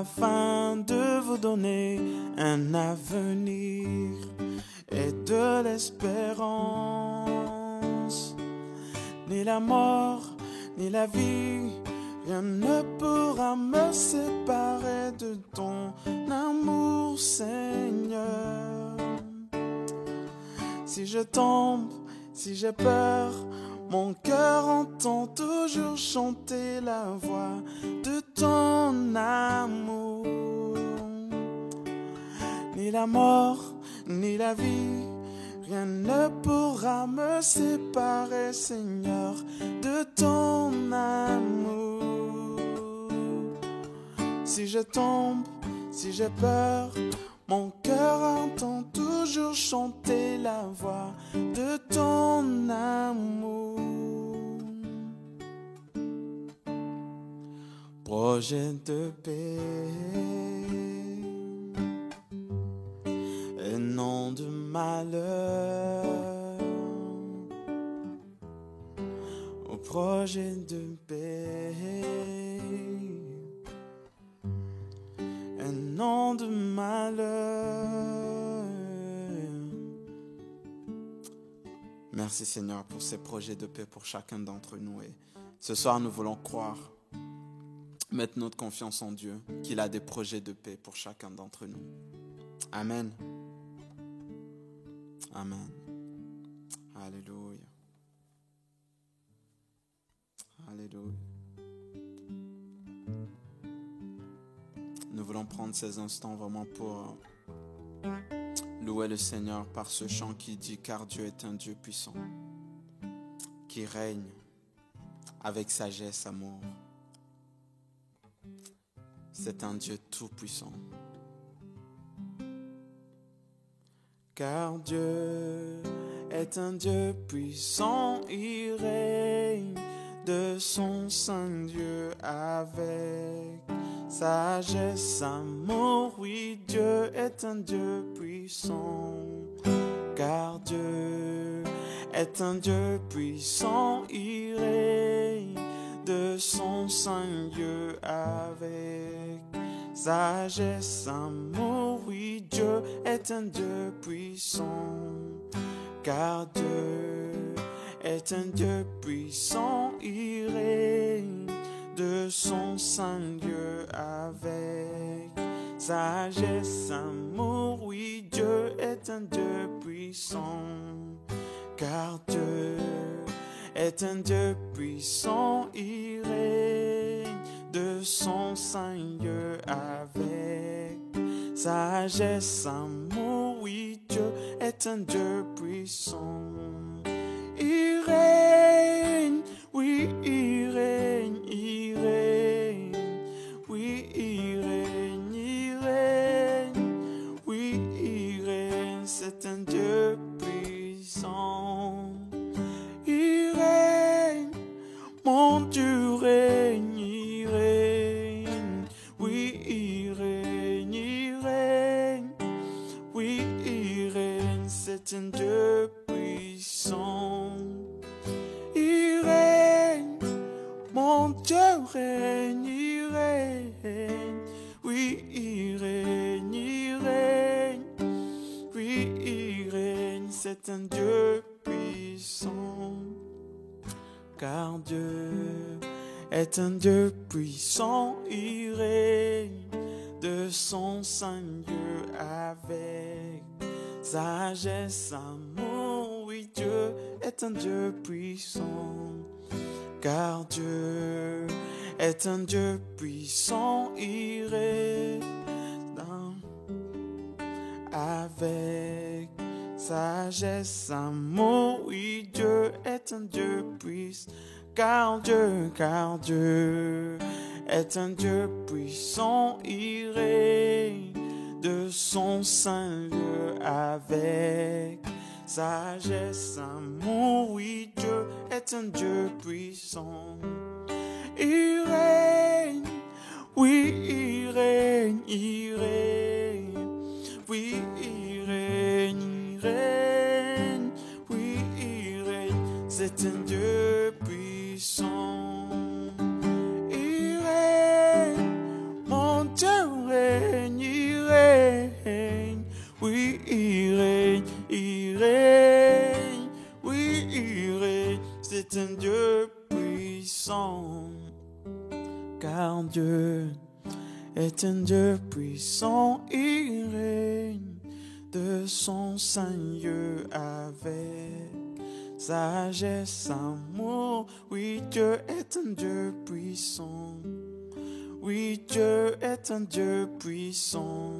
afin de vous donner un avenir et de l'espérance. Ni la mort, ni la vie, rien ne pourra me séparer de ton amour, Seigneur. Si je tombe, si j'ai peur, mon cœur entend toujours chanter la voix de ton amour. Ni la mort, ni la vie, rien ne pourra me séparer, Seigneur, de ton amour. Si je tombe, si j'ai peur, mon cœur entend toujours chanter la voix de ton amour. Projet de paix et non de malheur. Au projet de paix et non de malheur. Merci Seigneur pour ces projets de paix pour chacun d'entre nous. Et ce soir, nous voulons croire, mettre notre confiance en Dieu, qu'il a des projets de paix pour chacun d'entre nous. Amen. Amen. Alléluia. Alléluia. Nous voulons prendre ces instants vraiment pour louer le Seigneur par ce chant qui dit « Car Dieu est un Dieu puissant, qui règne avec sagesse, amour. C'est un Dieu tout-puissant. Car Dieu est un Dieu puissant, il règne de son Saint Dieu avec sagesse, amour. Oui, Dieu est un Dieu puissant. Car Dieu est un Dieu puissant, il règne de son Saint Dieu avec sagesse, amour. Oui, Dieu est un Dieu puissant. Car Dieu est un Dieu puissant, il règne de son Saint Dieu avec sagesse, amour. Oui, Dieu est un Dieu puissant. Car Dieu est un Dieu puissant, il règne de son Saint Dieu avec sagesse, amour. Oui, Dieu est un Dieu puissant. Il règne, oui, il règne, il règne. Oui, il règne, il règne. Oui, il règne, c'est un Dieu puissant. Il règne, mon Dieu règne, il règne. Oui, il règne, il règne. Oui, il règne, c'est un Dieu puissant. Il règne, mon Dieu règne, il règne. Oui, il règne, il règne. Oui, il règne, c'est un Dieu puissant. Car Dieu est un Dieu puissant, il règne de son Saint Dieu avec sagesse, amour. Oui, Dieu est un Dieu puissant. Car Dieu est un Dieu puissant, il règne avec sagesse, amour. Oui, Dieu est un Dieu puissant. Car Dieu est un Dieu puissant, il règne de son Saint Dieu avec sagesse, amour. Oui, Dieu est un Dieu puissant. Il règne, oui, il règne, il règne. Oui, il règne, il règne. Oui, il règne, c'est un Dieu puissant. Il règne, mon Dieu est un Dieu puissant, il règne de son Seigneur avec sagesse, amour. Oui, Dieu est un Dieu puissant. Oui, Dieu est un Dieu puissant.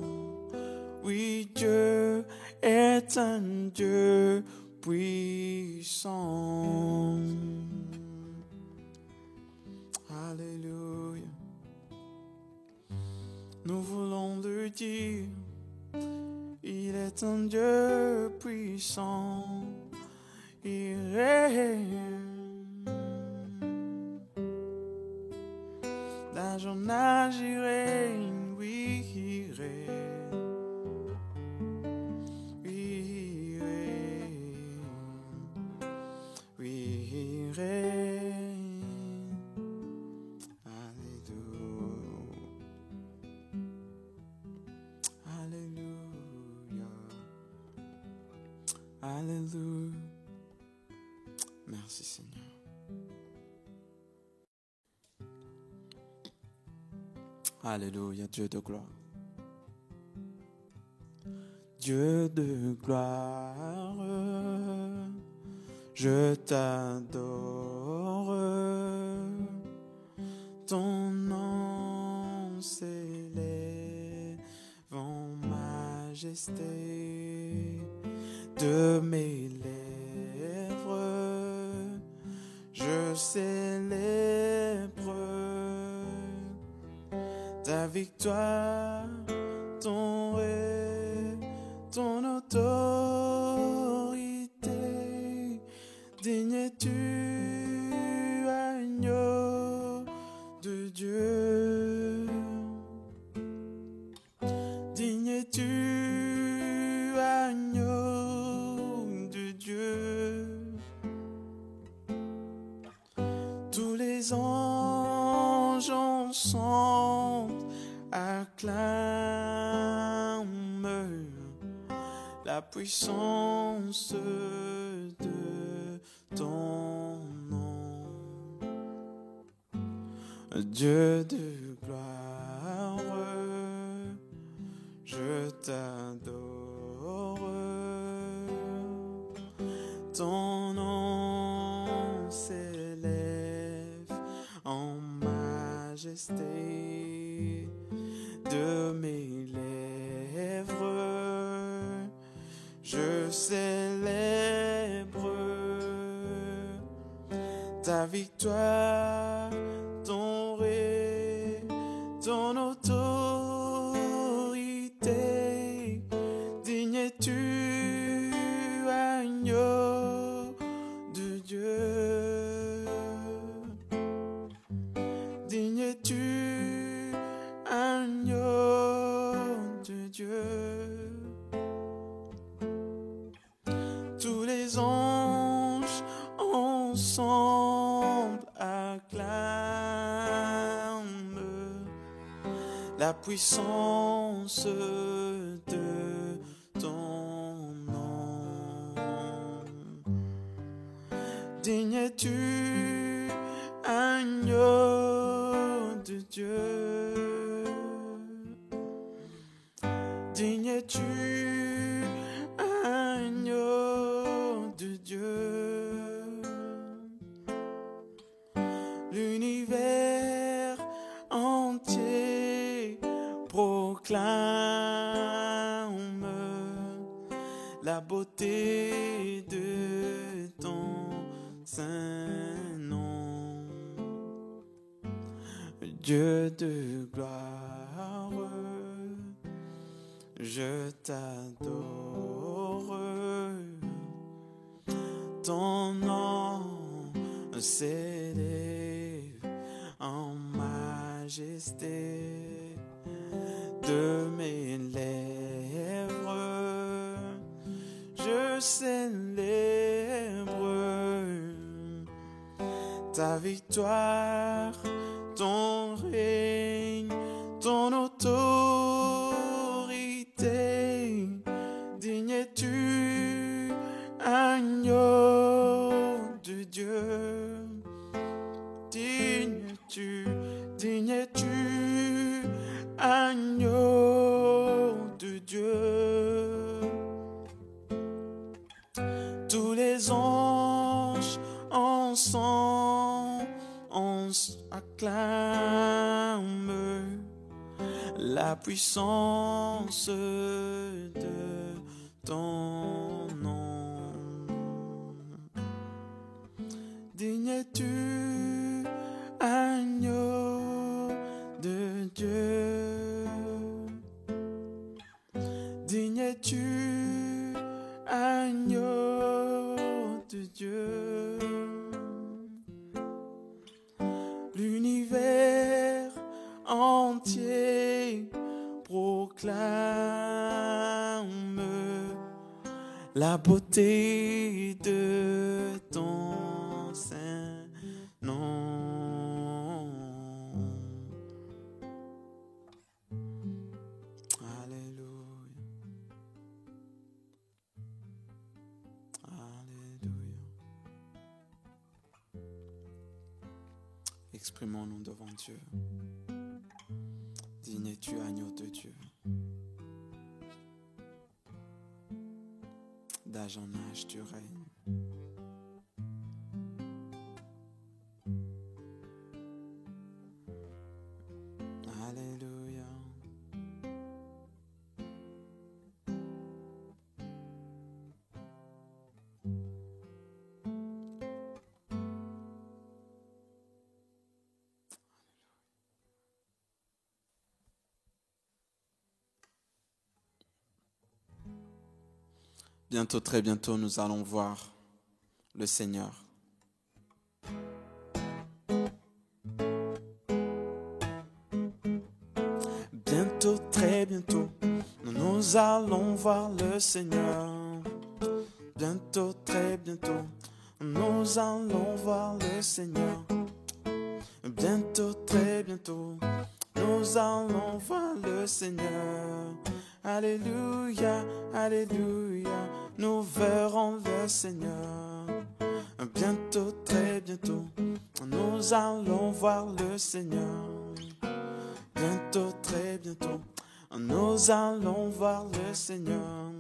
Oui, Dieu est un Dieu puissant. Alléluia. Nous voulons le dire, il est un Dieu puissant. Il règne. D'âge en âge, il règne. Oui, il règne. Oui, il règne. Oui, il règne. Alléluia. Alléluia. Alléluia. Merci Seigneur. Alléluia, Dieu de gloire. Dieu de gloire, je t'adore. Ton nom s'élève en majesté de mes lèvres. Je célèbre ta victoire, ton règne, ton autorité. Digne es-tu, agneau de Dieu. Digne es-tu, agneau de Dieu. Tous les anges ensemble acclament la puissance de ton nom. Dieu de gloire, je t'adore. Ton nom s'élève en majesté de mes lèvres. Je célèbre ta victoire, ton règne, ton autorité. Digne es-tu, agneau de Dieu. Digne es-tu, agneau de Dieu. Tous les anges ensemble acclament la puissance de ton nom. Digne es-tu, agneau de Dieu. Digne es-tu, agneau de Dieu. L'univers entier proclame la beauté de ton saint nom. Dieu de gloire, je t'adore. Ton nom s'élève en majesté de mes lèvres. Je célèbre ta victoire, ton règne, ton autorité. Digne es-tu, agneau de Dieu. Digne es-tu, agneau de Dieu. Tous les anges ensemble acclament la puissance de ton nom. Digne es-tu, agneau de Dieu. Digne es-tu, agneau de Dieu. L'univers entier proclame la beauté de ton saint nom. Alléluia. Alléluia. Exprimons-nous devant Dieu. Digne es-tu, agneau de Dieu. D'âge en âge, tu règnes. Alléluia. Bientôt, très bientôt, nous allons voir le Seigneur. Bientôt, très bientôt, nous allons voir le Seigneur. Bientôt, très bientôt, nous allons voir le Seigneur. Bientôt, très bientôt, nous allons voir le Seigneur. Alléluia, alléluia, nous verrons le Seigneur. Bientôt, très bientôt, nous allons voir le Seigneur. Bientôt, très bientôt, nous allons voir le Seigneur.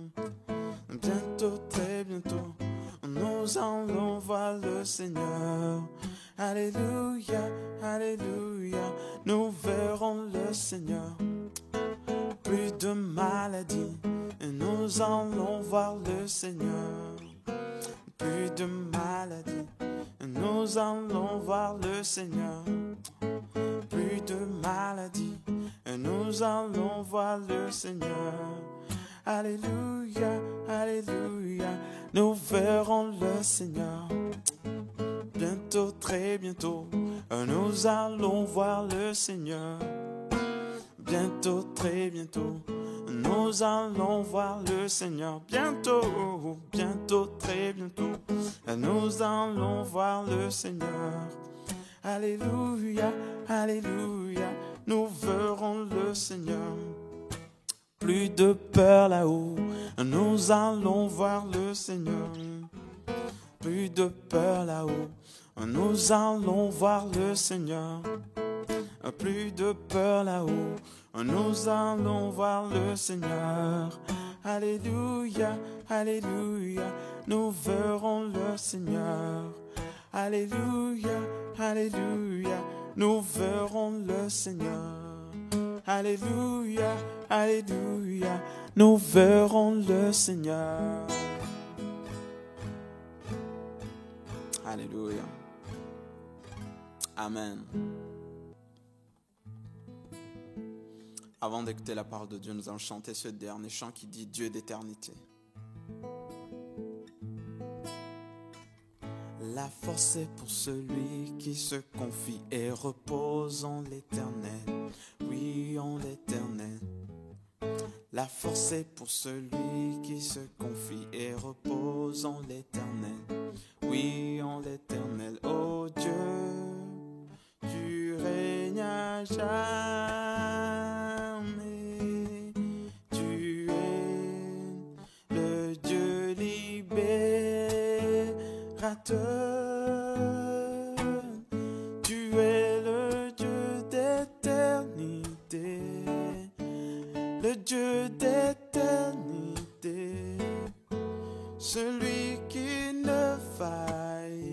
Bientôt, très bientôt, nous allons voir le Seigneur. Alléluia, alléluia, nous verrons le Seigneur. Plus de maladies, nous allons voir le Seigneur. Plus de maladies, nous allons voir le Seigneur. Plus de maladies, nous allons voir le Seigneur. Alléluia, alléluia, nous verrons le Seigneur. Bientôt, très bientôt, nous allons voir le Seigneur. Bientôt, très bientôt, nous allons voir le Seigneur. Bientôt, bientôt, très bientôt, nous allons voir le Seigneur. Alléluia, alléluia, nous verrons le Seigneur. Plus de peur là-haut, nous allons voir le Seigneur. Plus de peur là-haut, nous allons voir le Seigneur. Plus de peur là-haut, nous allons voir le Seigneur. Alléluia, alléluia, nous verrons le Seigneur. Alléluia, alléluia, nous verrons le Seigneur. Alléluia, alléluia, nous verrons le Seigneur. Alléluia. Amen. Avant d'écouter la parole de Dieu, nous allons chanter ce dernier chant qui dit Dieu d'éternité. La force est pour celui qui se confie et repose en l'Éternel. Oui, en l'Éternel. La force est pour celui qui se confie et repose en l'Éternel. Oui, en l'Éternel. Oh Dieu, tu règnes à jamais. Tu es le Dieu libérateur. Tu es le Dieu d'éternité. le Dieu d'éternité, celui qui ne faillira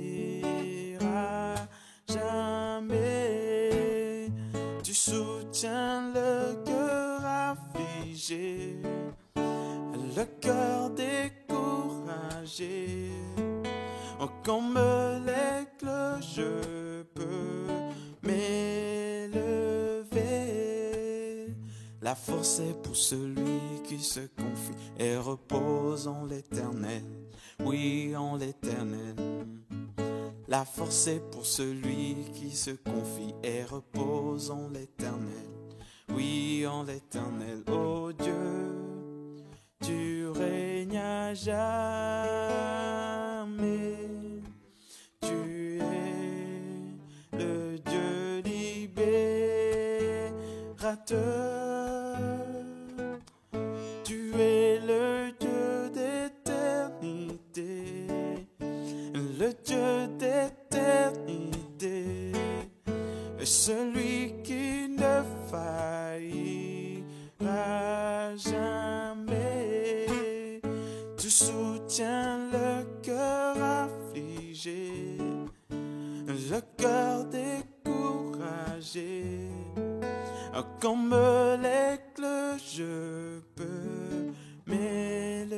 jamais. Tu soutiens le cœur affligé, le cœur découragé. Oh, comme l'aigle, je peux m'élever. La force est pour celui qui se confie et repose en l'Éternel. Oui, en l'Éternel. La force est pour celui qui se confie et repose en l'Éternel. Oui, en l'Éternel. Oh Dieu, tu règnes à jamais. Tu es le Dieu libérateur. Tu es le Dieu d'éternité, le Dieu d'éternité, celui qui ne faillira jamais. Tu soutiens le cœur affligé, le cœur découragé. Comme l'aigle, je peux m'élever.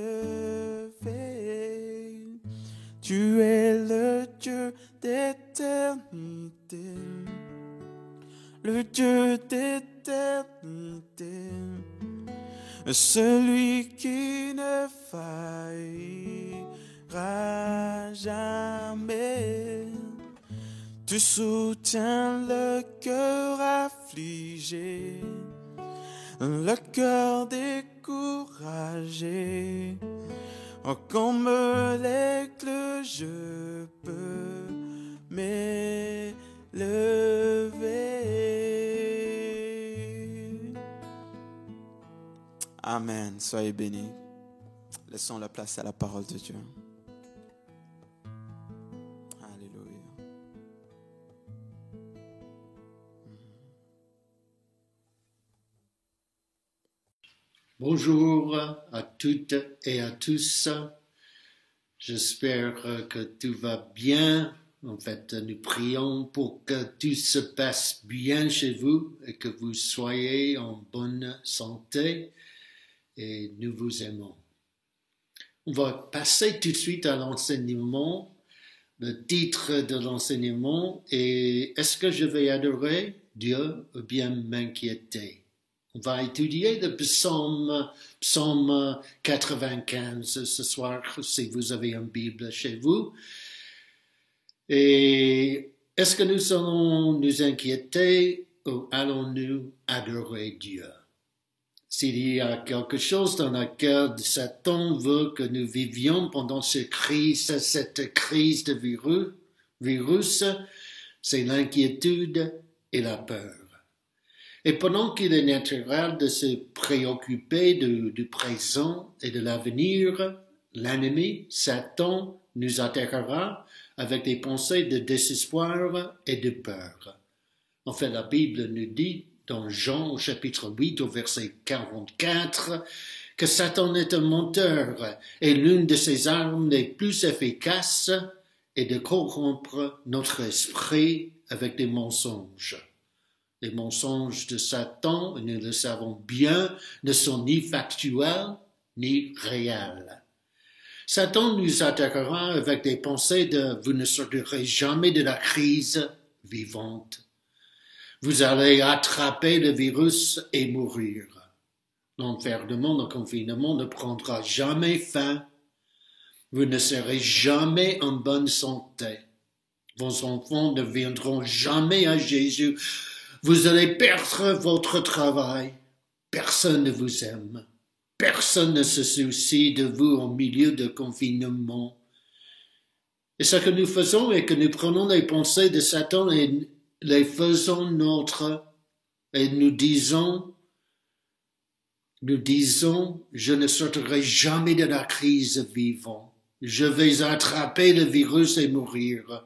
Tu es le Dieu d'éternité, le Dieu d'éternité, celui qui ne faillira jamais. Tu soutiens le cœur affligé, le cœur découragé. Oh, comme l'aigle, je peux m'élever. Amen. Soyez bénis. Laissons la place à la parole de Dieu. Alléluia. Bonjour à toutes et à tous. J'espère que tout va bien. En fait, nous prions pour que tout se passe bien chez vous et que vous soyez en bonne santé et nous vous aimons. On va passer tout de suite à l'enseignement. Le titre de l'enseignement est « Est-ce que je vais adorer Dieu ou bien m'inquiéter ?» On va étudier le psaume 95 ce soir, si vous avez une Bible chez vous. Et est-ce que nous allons nous inquiéter ou allons-nous adorer Dieu? S'il y a quelque chose dans laquelle Satan veut que nous vivions pendant cette crise de virus, c'est l'inquiétude et la peur. Et pendant qu'il est naturel de se préoccuper du présent et de l'avenir, l'ennemi, Satan, nous attaquera avec des pensées de désespoir et de peur. En fait, la Bible nous dit dans Jean au chapitre 8 au verset 44 que Satan est un menteur et l'une de ses armes les plus efficaces est de corrompre notre esprit avec des mensonges. Les mensonges de Satan, nous le savons bien, ne sont ni factuels ni réels. Satan nous attaquera avec des pensées de « vous ne sortirez jamais de la crise vivante ». Vous allez attraper le virus et mourir. L'enfermement, le confinement ne prendra jamais fin. Vous ne serez jamais en bonne santé. Vos enfants ne viendront jamais à Jésus. Vous allez perdre votre travail. Personne ne vous aime. Personne ne se soucie de vous au milieu de confinement. Et ce que nous faisons est que nous prenons les pensées de Satan et les faisons nôtres. Et nous disons, je ne sortirai jamais de la crise vivant. Je vais attraper le virus et mourir.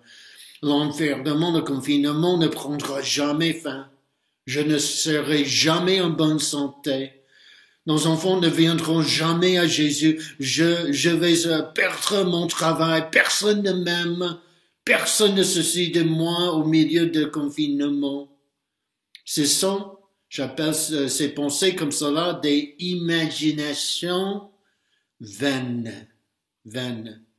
L'enfermement, le confinement ne prendra jamais fin. Je ne serai jamais en bonne santé. Nos enfants ne viendront jamais à Jésus. Je vais perdre mon travail. Personne ne m'aime. Personne ne se soucie de moi au milieu de confinement. Ce sont, j'appelle ces pensées comme cela, des imaginations vaines.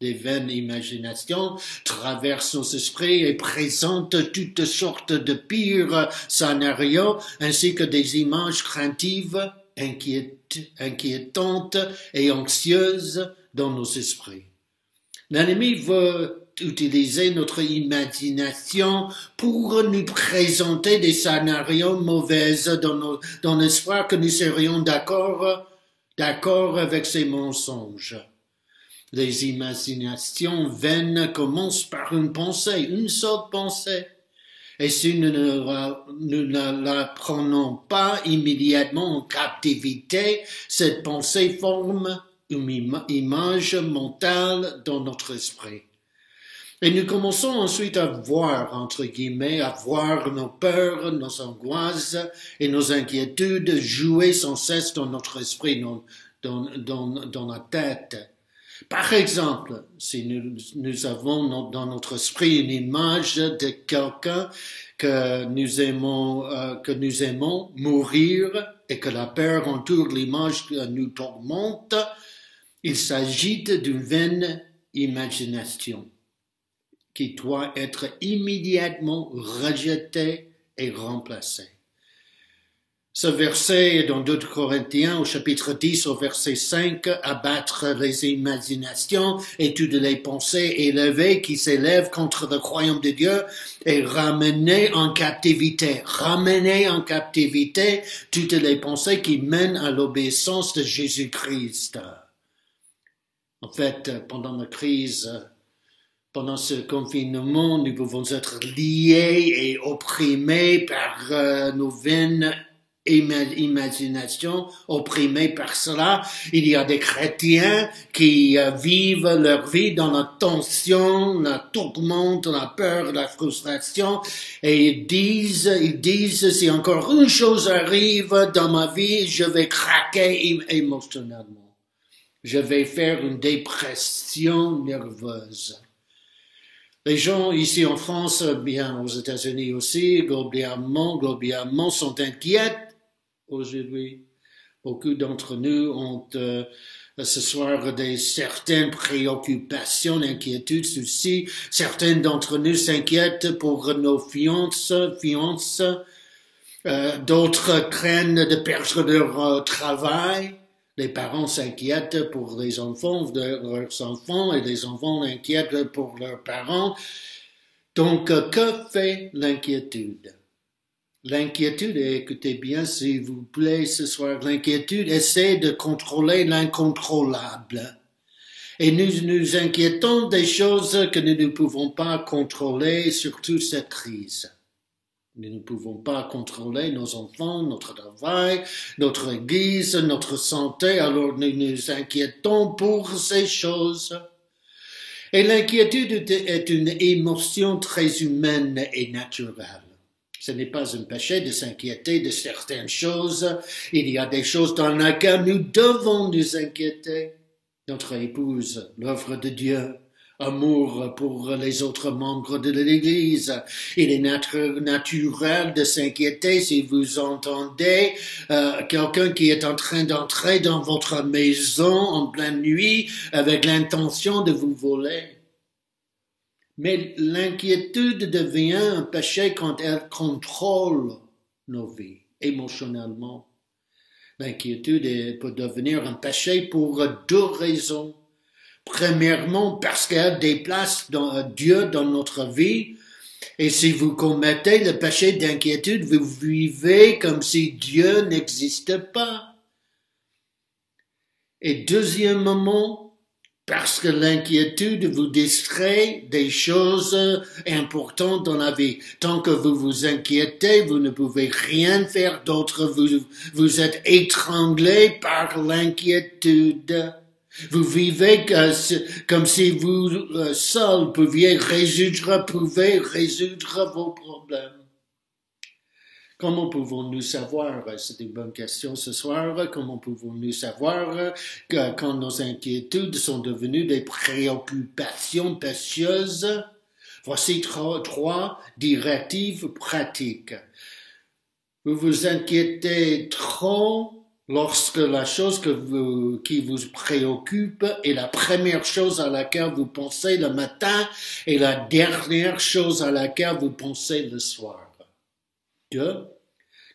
Des vaines imaginations traversent nos esprits et présentent toutes sortes de pires scénarios ainsi que des images craintives, inquiétantes et anxieuses dans nos esprits. L'ennemi veut utiliser notre imagination pour nous présenter des scénarios mauvais dans l'espoir que nous serions d'accord avec ces mensonges. Les imaginations vaines commencent par une pensée, une seule pensée. Et si nous ne la prenons pas immédiatement en captivité, cette pensée forme une image mentale dans notre esprit. Et nous commençons ensuite à voir, entre guillemets, à voir nos peurs, nos angoisses et nos inquiétudes jouer sans cesse dans notre esprit, dans la tête. Par exemple, si nous avons dans notre esprit une image de quelqu'un que nous aimons mourir et que la peur entoure l'image qui nous tourmente, il s'agit d'une vaine imagination qui doit être immédiatement rejetée et remplacée. Ce verset est dans 2 Corinthiens au chapitre 10 au verset 5, abattre les imaginations et toutes les pensées élevées qui s'élèvent contre le royaume de Dieu et ramener en captivité toutes les pensées qui mènent à l'obéissance de Jésus-Christ. En fait, pendant la crise, pendant ce confinement, nous pouvons être liés et opprimés par nos vaines imagination opprimée par cela. Il y a des chrétiens qui vivent leur vie dans la tension, la tourmente, la peur, la frustration, et ils disent, si encore une chose arrive dans ma vie, je vais craquer émotionnellement. Je vais faire une dépression nerveuse. Les gens ici en France, bien aux États-Unis aussi, globalement sont inquiets aujourd'hui. Beaucoup d'entre nous ont ce soir certaines préoccupations, inquiétudes, soucis. Certains d'entre nous s'inquiètent pour nos fiances. D'autres craignent de perdre leur travail. Les parents s'inquiètent pour les enfants de leurs enfants et les enfants s'inquiètent pour leurs parents. Donc, que fait l'inquiétude? L'inquiétude, écoutez bien s'il vous plaît ce soir, l'inquiétude essaie de contrôler l'incontrôlable. Et nous nous inquiétons des choses que nous ne pouvons pas contrôler, surtout cette crise. Nous ne pouvons pas contrôler nos enfants, notre travail, notre église, notre santé, alors nous nous inquiétons pour ces choses. Et l'inquiétude est une émotion très humaine et naturelle. Ce n'est pas un péché de s'inquiéter de certaines choses. Il y a des choses dans lesquelles nous devons nous inquiéter. Notre épouse, l'œuvre de Dieu, amour pour les autres membres de l'Église. Il est naturel de s'inquiéter si vous entendez quelqu'un qui est en train d'entrer dans votre maison en pleine nuit avec l'intention de vous voler. Mais l'inquiétude devient un péché quand elle contrôle nos vies émotionnellement. L'inquiétude peut devenir un péché pour 2 raisons. Premièrement, parce qu'elle déplace Dieu dans notre vie. Et si vous commettez le péché d'inquiétude, vous vivez comme si Dieu n'existe pas. Et deuxièmement, parce que l'inquiétude vous distrait des choses importantes dans la vie. Tant que vous vous inquiétez, vous ne pouvez rien faire d'autre. Vous êtes étranglé par l'inquiétude. Vous vivez comme si vous seul pouviez résoudre vos problèmes. Comment pouvons-nous savoir, c'est une bonne question ce soir, comment pouvons-nous savoir que quand nos inquiétudes sont devenues des préoccupations précieuses? Voici trois directives pratiques. Vous vous inquiétez trop lorsque la chose qui vous préoccupe est la première chose à laquelle vous pensez le matin et la dernière chose à laquelle vous pensez le soir. 2.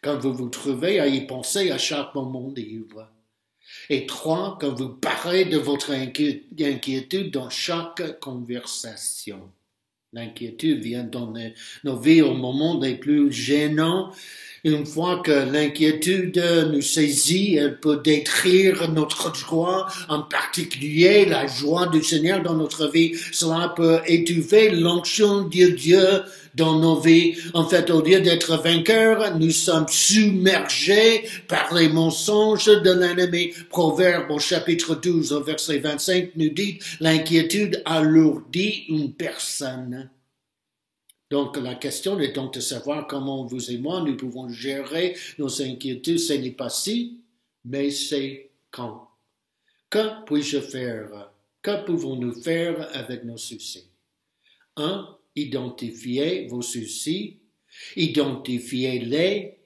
Quand vous vous trouvez à y penser à chaque moment libre. Et 3. Quand vous parlez de votre inquiétude dans chaque conversation. L'inquiétude vient dans nos vies au moment les plus gênants. Une fois que l'inquiétude nous saisit, elle peut détruire notre joie, en particulier la joie du Seigneur dans notre vie. Cela peut étouffer l'onction de Dieu dans nos vies. En fait, au lieu d'être vainqueurs, nous sommes submergés par les mensonges de l'ennemi. Proverbe au chapitre 12, au verset 25, nous dit « L'inquiétude alourdit une personne ». Donc, la question est donc de savoir comment vous et moi, nous pouvons gérer nos inquiétudes. Ce n'est pas si, mais c'est quand. Que puis-je faire? Que pouvons-nous faire avec nos soucis? 1. Identifiez vos soucis. Identifiez-les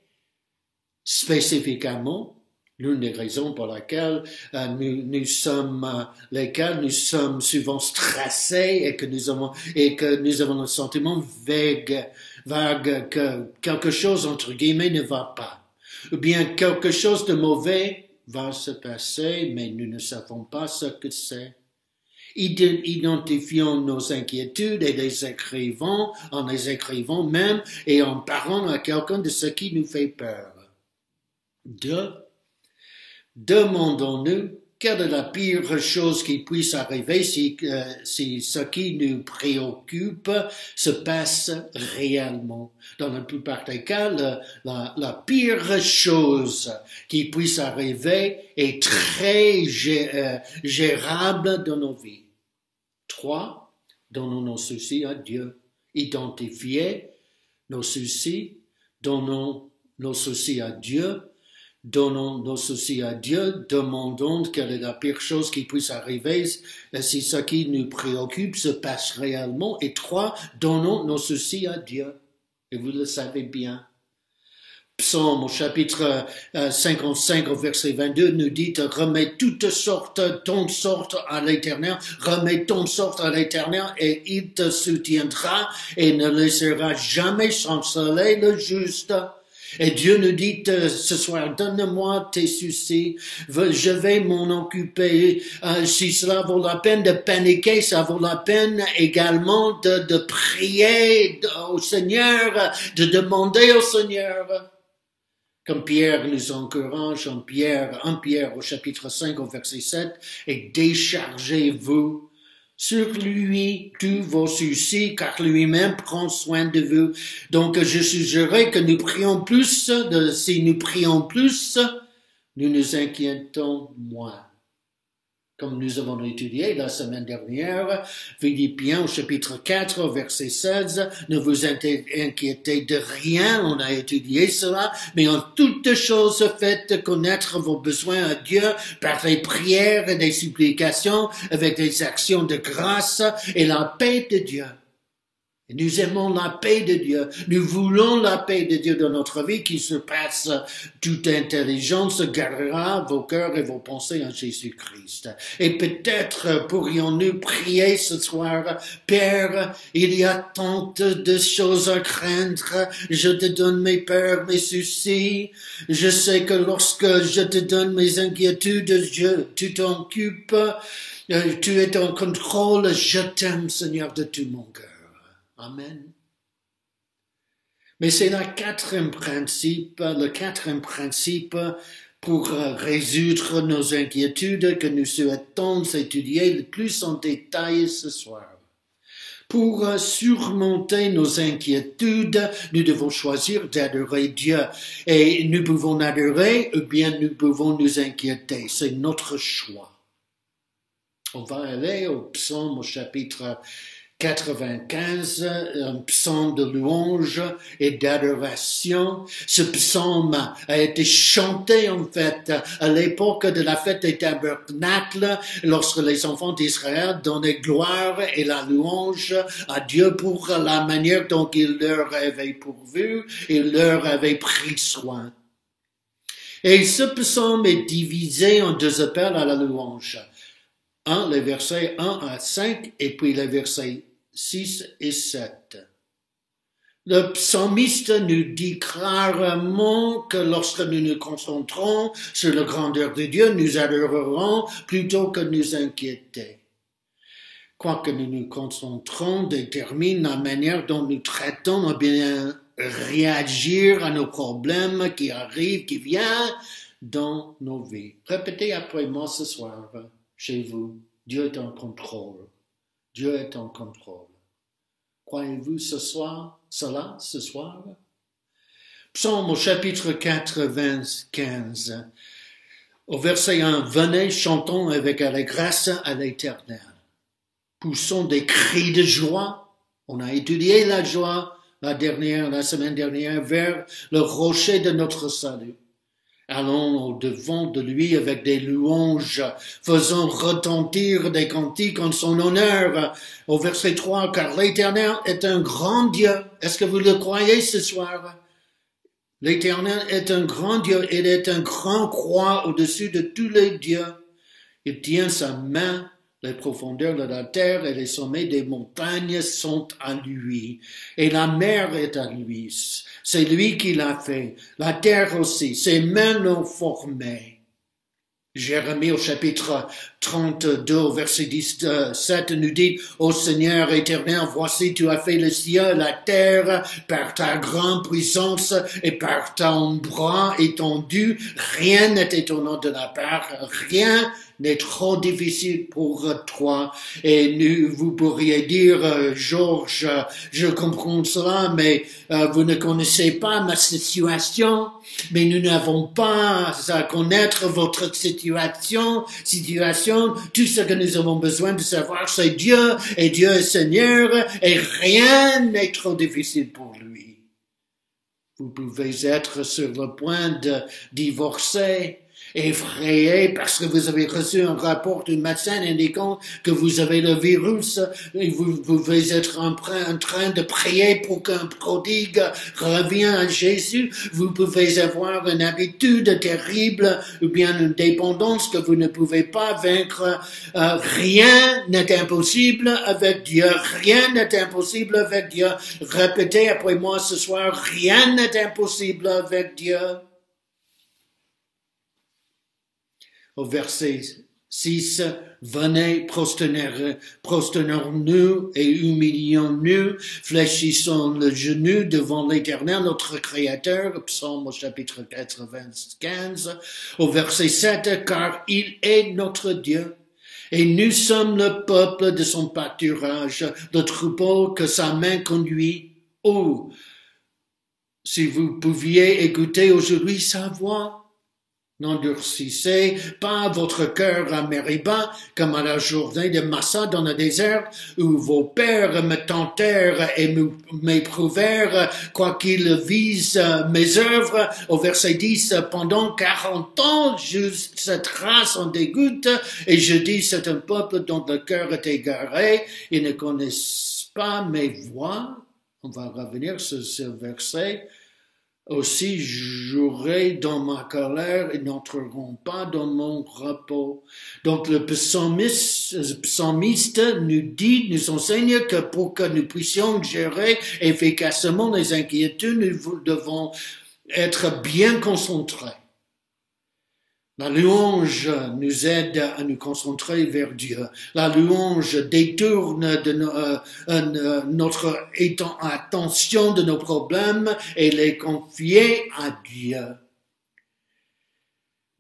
spécifiquement. L'une des raisons pour laquelle nous sommes souvent stressés et que nous avons le sentiment vague que quelque chose entre guillemets ne va pas, ou bien quelque chose de mauvais va se passer, mais nous ne savons pas ce que c'est. Identifions nos inquiétudes et en les écrivant même et en parlant à quelqu'un de ce qui nous fait peur. 2. Demandons-nous quelle est la pire chose qui puisse arriver si ce qui nous préoccupe se passe réellement. Dans la plupart des cas, la pire chose qui puisse arriver est très gérable dans nos vies. 3. Donnons nos soucis à Dieu. Identifiez nos soucis, donnons nos soucis à Dieu. Donnons nos soucis à Dieu, demandons quelle est la pire chose qui puisse arriver si ce qui nous préoccupe se passe réellement. Et 3, donnons nos soucis à Dieu. Et vous le savez bien. Psaume au chapitre 55 au verset 22 nous dit « Remets toutes sortes à l'Éternel, remets ton sorte à l'Éternel et il te soutiendra et ne laissera jamais chanceler le juste. » Et Dieu nous dit ce soir, donne-moi tes soucis, je vais m'en occuper. Si cela vaut la peine de paniquer, ça vaut la peine également de prier au Seigneur, de demander au Seigneur. Comme Pierre nous encourage en Pierre au chapitre 5 au verset 7, et déchargez-vous sur lui tous vos soucis, car lui-même prend soin de vous. Donc, je suggérerais que nous prions plus, si nous prions plus, nous nous inquiétons moins. Comme nous avons étudié la semaine dernière, Philippiens au chapitre 4, au verset 16, ne vous inquiétez de rien, on a étudié cela, mais en toutes choses faites connaître vos besoins à Dieu par des prières et des supplications, avec des actions de grâce et la paix de Dieu. Et nous aimons la paix de Dieu. Nous voulons la paix de Dieu dans notre vie qui surpasse toute intelligence, gardera vos cœurs et vos pensées en Jésus-Christ. Et peut-être pourrions-nous prier ce soir, Père, il y a tant de choses à craindre. Je te donne mes peurs, mes soucis. Je sais que lorsque je te donne mes inquiétudes, tu t'occupes. Tu es en contrôle. Je t'aime, Seigneur, de tout mon cœur. Amen. Mais c'est le quatrième principe pour résoudre nos inquiétudes que nous souhaitons étudier le plus en détail ce soir. Pour surmonter nos inquiétudes, nous devons choisir d'adorer Dieu. Et nous pouvons adorer ou bien nous pouvons nous inquiéter. C'est notre choix. On va aller au psaume au chapitre 95, un psaume de louange et d'adoration. Ce psaume a été chanté en fait à l'époque de la fête des tabernacles, lorsque les enfants d'Israël donnaient gloire et la louange à Dieu pour la manière dont il leur avait pourvu, il leur avait pris soin. Et ce psaume est divisé en deux appels à la louange. Les versets 1 à 5 et puis les versets 6 et 7. Le psalmiste nous dit clairement que lorsque nous nous concentrons sur la grandeur de Dieu, nous adorerons plutôt que nous inquiéter. Quoi que nous nous concentrons détermine la manière dont nous traitons à bien réagir à nos problèmes qui arrivent, qui viennent dans nos vies. Répétez après moi ce soir, chez vous, Dieu est en contrôle. Dieu est en contrôle. Croyez-vous cela ce soir? Psaume au chapitre 95, au verset 1, venez, chantons avec allégresse à l'Éternel. Poussons des cris de joie. On a étudié la joie la semaine dernière, vers le rocher de notre salut. Allons au-devant de lui avec des louanges, faisons retentir des cantiques en son honneur. Au verset 3, car l'Éternel est un grand Dieu. Est-ce que vous le croyez ce soir? L'Éternel est un grand Dieu. Il est un grand roi au-dessus de tous les dieux. Il tient sa main. Les profondeurs de la terre et les sommets des montagnes sont à lui. Et la mer est à lui. C'est lui qui l'a fait. La terre aussi. Ses mains l'ont formée. Jérémie au chapitre 32, au verset 17 nous dit, « Ô Seigneur éternel, voici tu as fait le ciel, la terre, par ta grande puissance et par ton bras étendu. Rien n'est étonnant de la part, rien n'est trop difficile pour toi. » Et vous pourriez dire, Georges, je comprends cela, mais vous ne connaissez pas ma situation. Mais nous n'avons pas à connaître votre situation. Tout ce que nous avons besoin de savoir, c'est Dieu, et Dieu est Seigneur, et rien n'est trop difficile pour lui. Vous pouvez être sur le point de divorcer, effrayé parce que vous avez reçu un rapport du médecin indiquant que vous avez le virus et vous pouvez être en train de prier pour qu'un prodigue revienne à Jésus. Vous pouvez avoir une habitude terrible ou bien une dépendance que vous ne pouvez pas vaincre. Rien n'est impossible avec Dieu. Rien n'est impossible avec Dieu. Répétez après moi ce soir, rien n'est impossible avec Dieu. Au verset 6, venez, prosternons-nous et humilions-nous, fléchissons le genou devant l'Éternel, notre Créateur, psaume au chapitre 95, au verset 7, car il est notre Dieu. Et nous sommes le peuple de son pâturage, le troupeau que sa main conduit. Oh, si vous pouviez écouter aujourd'hui sa voix, n'endurcissez pas votre cœur à Mériba, comme à la journée de Massa dans le désert, où vos pères me tentèrent et m'éprouvèrent, quoiqu'ils visent mes œuvres. Au verset 10, pendant 40 ans, juste cette race en dégoûte, et je dis, c'est un peuple dont le cœur est égaré, ils ne connaissent pas mes voies. On va revenir sur ce verset. Aussi jouerai dans ma colère et n'entreront pas dans mon repos. Donc le psalmiste nous enseigne que pour que nous puissions gérer efficacement les inquiétudes, nous devons être bien concentrés. La louange nous aide à nous concentrer vers Dieu. La louange détourne de notre attention de nos problèmes et les confier à Dieu.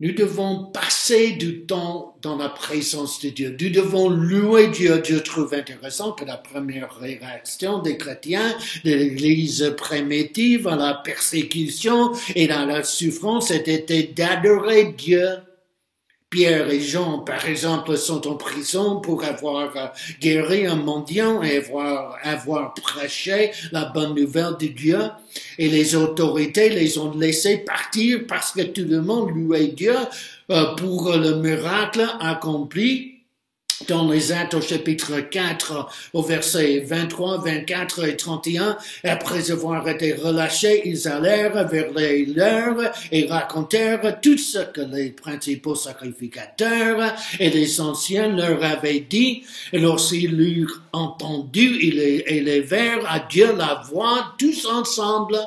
Nous devons passer du temps dans la présence de Dieu. Nous devons louer Dieu. Dieu trouve intéressant que la première réaction des chrétiens de l'Église primitive à la persécution et à la souffrance était d'adorer Dieu. Pierre et Jean, par exemple, sont en prison pour avoir guéri un mendiant et avoir prêché la bonne nouvelle de Dieu. Et les autorités les ont laissés partir parce que tout le monde louait Dieu pour le miracle accompli. Dans les Actes au chapitre 4, au verset 23, 24 et 31, après avoir été relâchés, ils allèrent vers les leurs et racontèrent tout ce que les principaux sacrificateurs et les anciens leur avaient dit. Et lorsqu'ils l'eurent entendu, ils élevèrent à Dieu la voix tous ensemble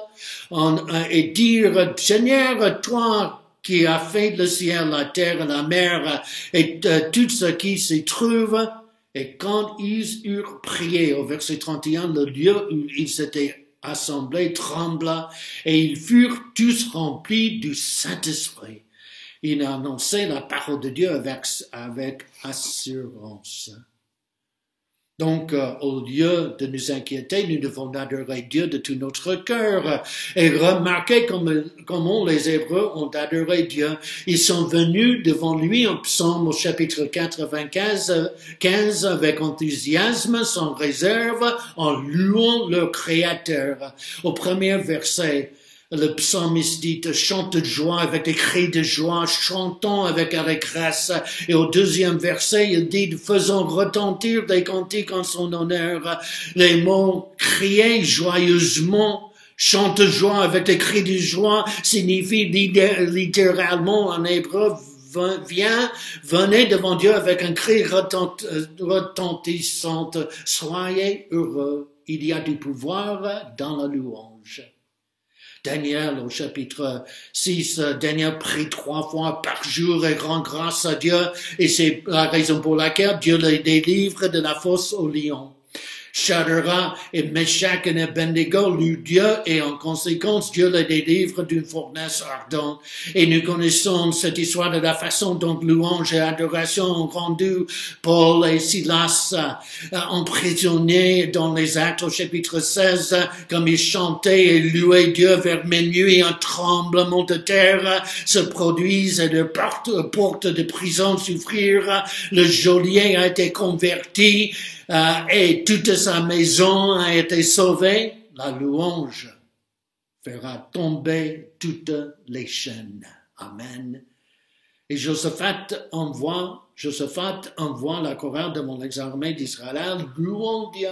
et dirent, Seigneur, toi, qui a fait le ciel, la terre, la mer et tout ce qui s'y trouve. Et quand ils eurent prié, au verset 31, le lieu où ils s'étaient assemblés trembla et ils furent tous remplis du Saint-Esprit. Ils annonçaient la parole de Dieu avec assurance. Donc, au lieu de nous inquiéter, nous devons adorer Dieu de tout notre cœur. Et remarquez comment les Hébreux ont adoré Dieu. Ils sont venus devant lui en psaume au chapitre 95, avec enthousiasme, sans réserve, en louant leur Créateur. Au premier verset, le psalmiste dit « chante de joie avec des cris de joie, chantons avec allégresse ». Et au deuxième verset, il dit « faisons retentir des cantiques en son honneur ». Les mots « crier joyeusement », « chante de joie avec des cris de joie » signifie littéralement en hébreu « venez devant Dieu avec un cri retentissant, soyez heureux, il y a du pouvoir dans la louange ». Daniel, au chapitre 6, Daniel prie 3 fois par jour et rend grâce à Dieu, et c'est la raison pour laquelle Dieu le délivre de la fosse aux lions. Shadrach et Meshach et Abednego louent Dieu et en conséquence Dieu les délivre d'une fournaise ardente. Et nous connaissons cette histoire de la façon dont louange et adoration ont rendu Paul et Silas emprisonnés dans les Actes au chapitre 16, comme ils chantaient et louaient Dieu vers minuit, un tremblement de terre se produise et de porte de prison s'ouvrirent. Le geôlier a été converti et toute sa maison a été sauvée. La louange fera tomber toutes les chaînes. Amen. Et Josaphat envoie la chorale de mon ex-armée d'Israël, louant Dieu.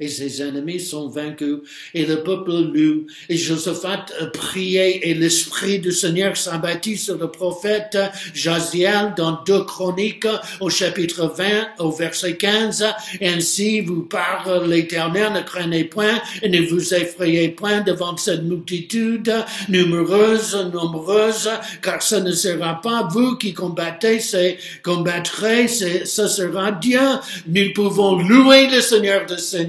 Et ses ennemis sont vaincus, et le peuple loue. Et Josaphat priait, et l'Esprit du Seigneur s'abattit sur le prophète Jaziel dans 2 Chroniques, au chapitre 20, au verset 15. Ainsi vous parle l'Éternel, ne craignez point, et ne vous effrayez point devant cette multitude nombreuse, car ce ne sera pas vous qui combattrez, ce sera Dieu. Nous pouvons louer le Seigneur ce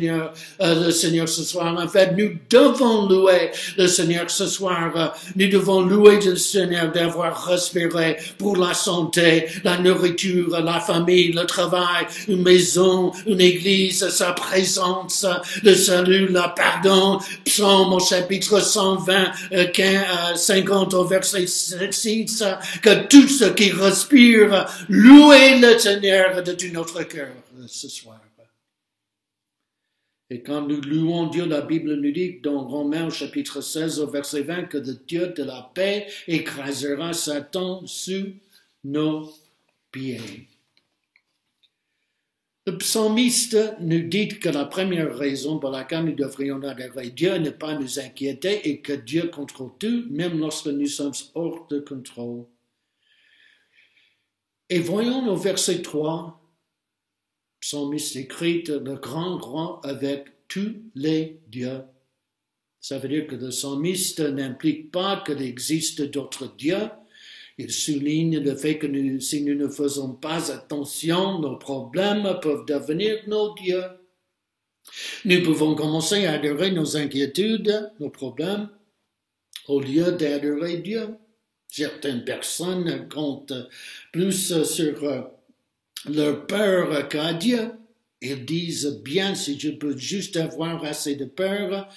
soir. En fait, nous devons louer le Seigneur ce soir. Nous devons louer le Seigneur d'avoir respiré pour la santé, la nourriture, la famille, le travail, une maison, une église, sa présence, le salut, la pardon. Psaume au chapitre 120, 50 au verset 6, que tout ce qui respire, louez le Seigneur de tout notre cœur ce soir. Et quand nous louons Dieu, la Bible nous dit dans Romains au chapitre 16 au verset 20 que le Dieu de la paix écrasera Satan sous nos pieds. Le psalmiste nous dit que la première raison pour laquelle nous devrions adorer Dieu n'est pas nous inquiéter et que Dieu contrôle tout, même lorsque nous sommes hors de contrôle. Et voyons au verset 3, psalmiste écrit le grand roi avec tous les dieux. Ça veut dire que le psalmiste n'implique pas qu'il existe d'autres dieux. Il souligne le fait que si nous ne faisons pas attention, nos problèmes peuvent devenir nos dieux. Nous pouvons commencer à adorer nos inquiétudes, nos problèmes, au lieu d'adorer Dieu. Certaines personnes comptent plus sur leur peur qu'à Dieu. Ils disent bien, si je peux juste avoir assez de peur,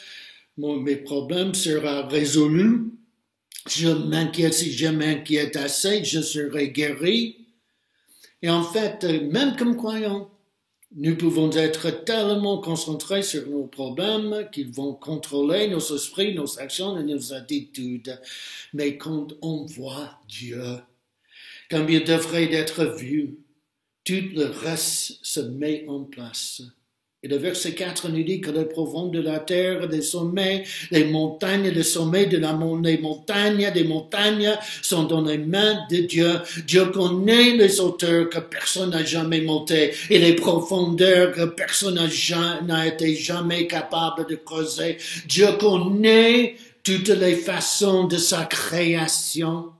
mes problèmes seront résolus. Si je m'inquiète assez, je serai guéri. Et en fait, même comme croyants, nous pouvons être tellement concentrés sur nos problèmes qu'ils vont contrôler nos esprits, nos actions et nos attitudes. Mais quand on voit Dieu, comme il devrait être vu, tout le reste se met en place. Et le verset 4 nous dit que les profonds de la terre, des sommets, les montagnes, les sommets de les montagnes, des montagnes sont dans les mains de Dieu. Dieu connaît les hauteurs que personne n'a jamais montées et les profondeurs que personne n'a été jamais capable de creuser. Dieu connaît toutes les façons de sa création.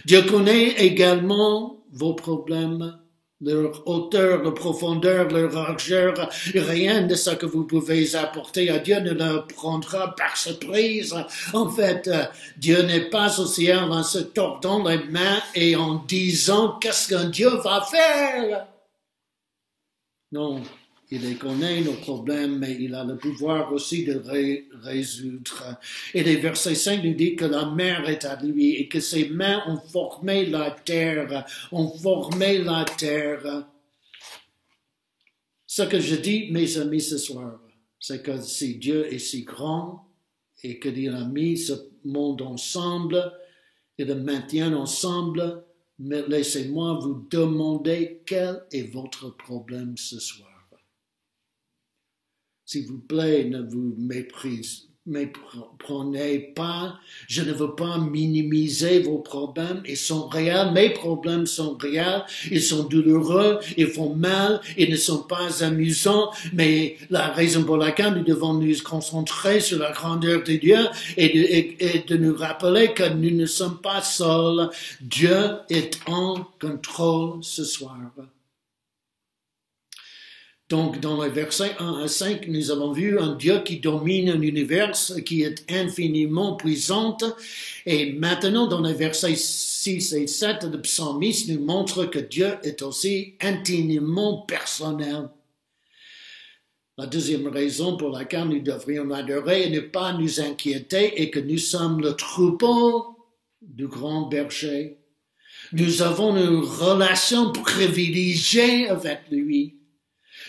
Dieu connaît également vos problèmes, leur hauteur, leur profondeur, leur largeur. Rien de ce que vous pouvez apporter à Dieu ne le prendra par surprise. En fait, Dieu n'est pas au ciel en se tordant les mains et en disant qu'est-ce qu'un Dieu va faire. Non, il les connaît, nos problèmes, mais il a le pouvoir aussi de les résoudre. Et les versets 5 nous disent que la mer est à lui et que ses mains ont formé la terre, Ce que je dis, mes amis, ce soir, c'est que si Dieu est si grand et qu'il a mis ce monde ensemble et le maintient ensemble, mais laissez-moi vous demander quel est votre problème ce soir. S'il vous plaît, ne vous méprenez pas. Je ne veux pas minimiser vos problèmes. Ils sont réels. Mes problèmes sont réels. Ils sont douloureux. Ils font mal. Ils ne sont pas amusants. Mais la raison pour laquelle nous devons nous concentrer sur la grandeur de Dieu et de nous rappeler que nous ne sommes pas seuls. Dieu est en contrôle ce soir. Donc, dans les versets 1 à 5, nous avons vu un Dieu qui domine un univers qui est infiniment puissant. Et maintenant, dans les versets 6 et 7, le psalmiste nous montre que Dieu est aussi intimement personnel. La deuxième raison pour laquelle nous devrions l'adorer et ne pas nous inquiéter est que nous sommes le troupeau du grand berger. Nous avons une relation privilégiée avec lui.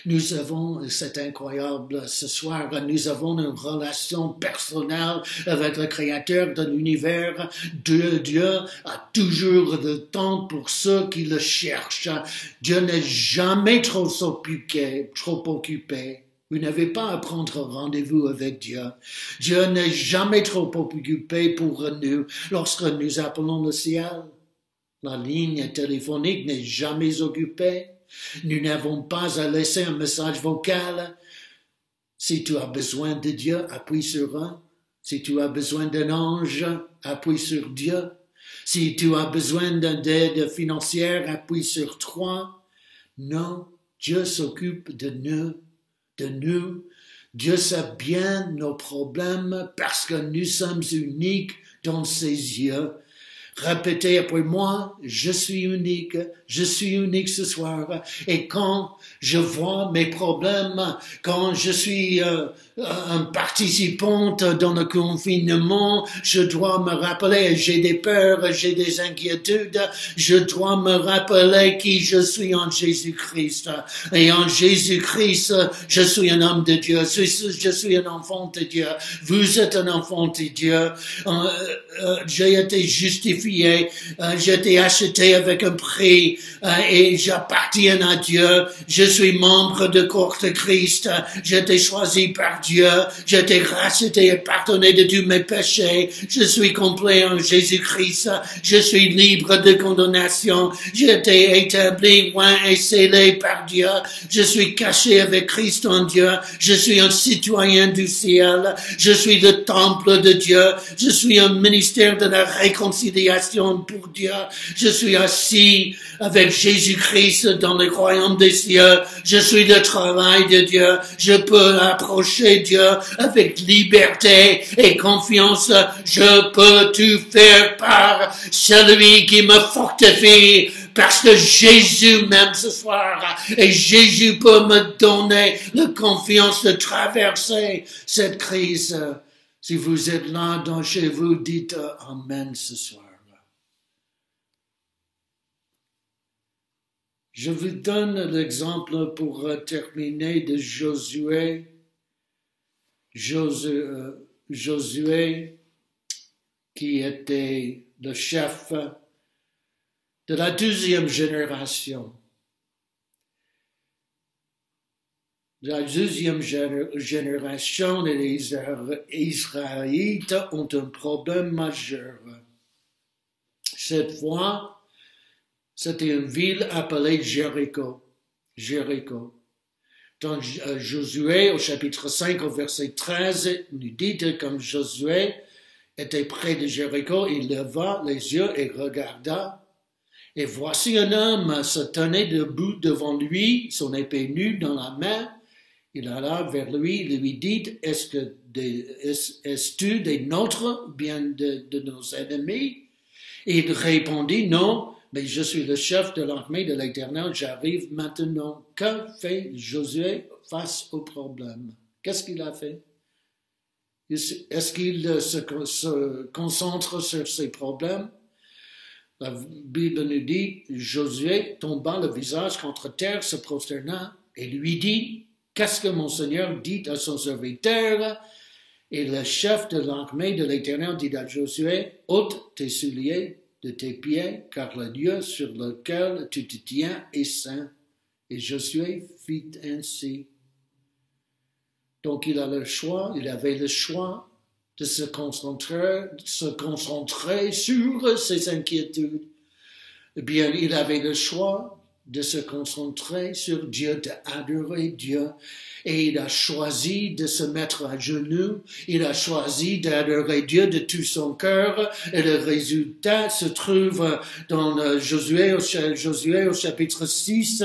Nous avons, c'est incroyable, ce soir, nous avons une relation personnelle avec le Créateur de l'univers. Dieu a toujours le temps pour ceux qui le cherchent. Dieu n'est jamais trop occupé. Vous n'avez pas à prendre rendez-vous avec Dieu. Dieu n'est jamais trop occupé pour nous lorsque nous appelons le ciel. La ligne téléphonique n'est jamais occupée. Nous n'avons pas à laisser un message vocal. Si tu as besoin de Dieu, appuie sur un. Si tu as besoin d'un ange, appuie sur Dieu. Si tu as besoin d'aide financière, appuie sur 3. Non, Dieu s'occupe de nous. Dieu sait bien nos problèmes parce que nous sommes uniques dans ses yeux. Répétez après moi, je suis unique ce soir. Et quand je vois mes problèmes, quand je suis un participant dans le confinement, je dois me rappeler, j'ai des peurs, j'ai des inquiétudes, je dois me rappeler qui je suis en Jésus-Christ. Et en Jésus-Christ, je suis un homme de Dieu, je suis un enfant de Dieu, vous êtes un enfant de Dieu, j'ai été justifié, j'ai été acheté avec un prix et j'appartiens à Dieu, je suis membre de corps de Christ, j'ai été choisi par Dieu, j'ai été racheté et pardonné de tous mes péchés, je suis complet en Jésus-Christ, je suis libre de condamnation, j'ai été établi, loin et scellé par Dieu, je suis caché avec Christ en Dieu, je suis un citoyen du ciel, je suis le temple de Dieu, je suis un ministère de la réconciliation pour Dieu, je suis assis avec Jésus-Christ dans le royaume des cieux, je suis le travail de Dieu, je peux approcher Dieu avec liberté et confiance, je peux tout faire par celui qui me fortifie, parce que Jésus m'aime ce soir et Jésus peut me donner la confiance de traverser cette crise. Si vous êtes là dans chez vous, dites Amen ce soir. Je vous donne l'exemple pour terminer de Josué. Josué, qui était le chef de la 12e génération. La 12e génération, les Israélites ont un problème majeur. Cette fois, c'était une ville appelée Jéricho. Dans Josué, au chapitre 5, au verset 13, nous dit que comme Josué était près de Jéricho, il leva les yeux et regarda. Et voici un homme se tenait debout devant lui, son épée nue dans la main. Il alla vers lui, il lui dit, est-ce-tu des nôtres, bien de nos ennemis? Et il répondit, non, mais je suis le chef de l'armée de l'Éternel, j'arrive maintenant. Que fait Josué face au problème? Qu'est-ce qu'il a fait? Est-ce qu'il se concentre sur ses problèmes? La Bible nous dit, Josué tomba le visage contre terre, se prosterna et lui dit, qu'est-ce que mon Seigneur dit à son serviteur? Et le chef de l'armée de l'Éternel dit à Josué, ôte tes souliers de tes pieds, car le Dieu sur lequel tu te tiens est saint. Et Josué fit ainsi. Donc il avait le choix de se concentrer sur ses inquiétudes. Eh bien, il avait le choix de se concentrer sur Dieu, d'adorer Dieu. Et il a choisi de se mettre à genoux. Il a choisi d'adorer Dieu de tout son cœur. Et le résultat se trouve dans Josué au chapitre 6,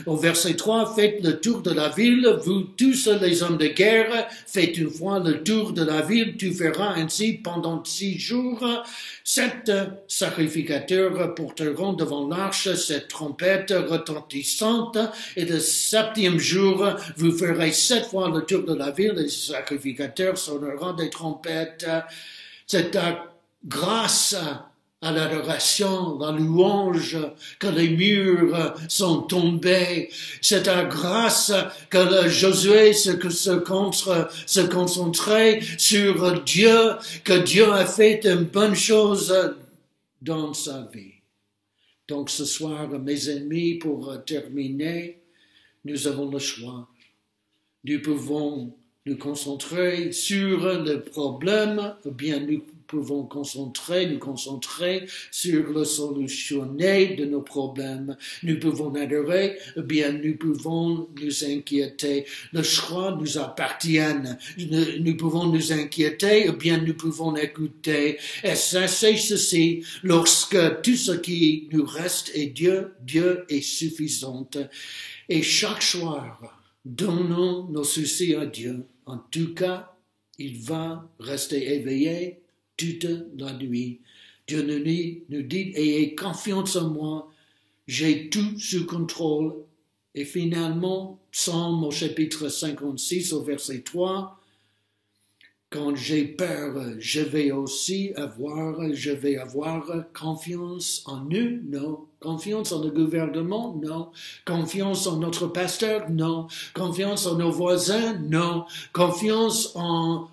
au verset 3. Faites le tour de la ville, vous tous les hommes de guerre. Faites une fois le tour de la ville. Tu feras ainsi pendant 6 jours. 7 sacrificateurs porteront devant l'arche cette trompette retentissante, et le 7e jour, vous ferez 7 fois le tour de la ville, et les sacrificateurs sonneront des trompettes. C'est grâce à l'adoration, la louange, que les murs sont tombés. C'est à grâce que Josué se concentrait sur Dieu, que Dieu a fait une bonne chose dans sa vie. Donc ce soir, mes amis, pour terminer, nous avons le choix. Nous pouvons nous concentrer sur le problème, ou bien nous pouvons nous concentrer sur le solutionner de nos problèmes. Nous pouvons adorer, ou bien nous pouvons nous inquiéter. Le choix nous appartient. Nous pouvons nous inquiéter, ou bien nous pouvons écouter. Et ça, c'est ceci. Lorsque tout ce qui nous reste est Dieu, Dieu est suffisant. Et chaque soir, donnons nos soucis à Dieu. En tout cas, il va rester éveillé toute la nuit. Dieu nous dit, ayez confiance en moi, j'ai tout sous contrôle. Et finalement, Psaume au chapitre 56 au verset 3, quand j'ai peur, je vais avoir confiance en nous, non. Confiance en le gouvernement, non. Confiance en notre pasteur, non. Confiance en nos voisins, non. Confiance en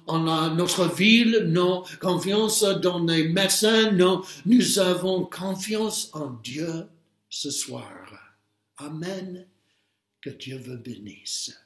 notre ville, non. Confiance dans les médecins, non. Nous avons confiance en Dieu ce soir. Amen. Que Dieu vous bénisse.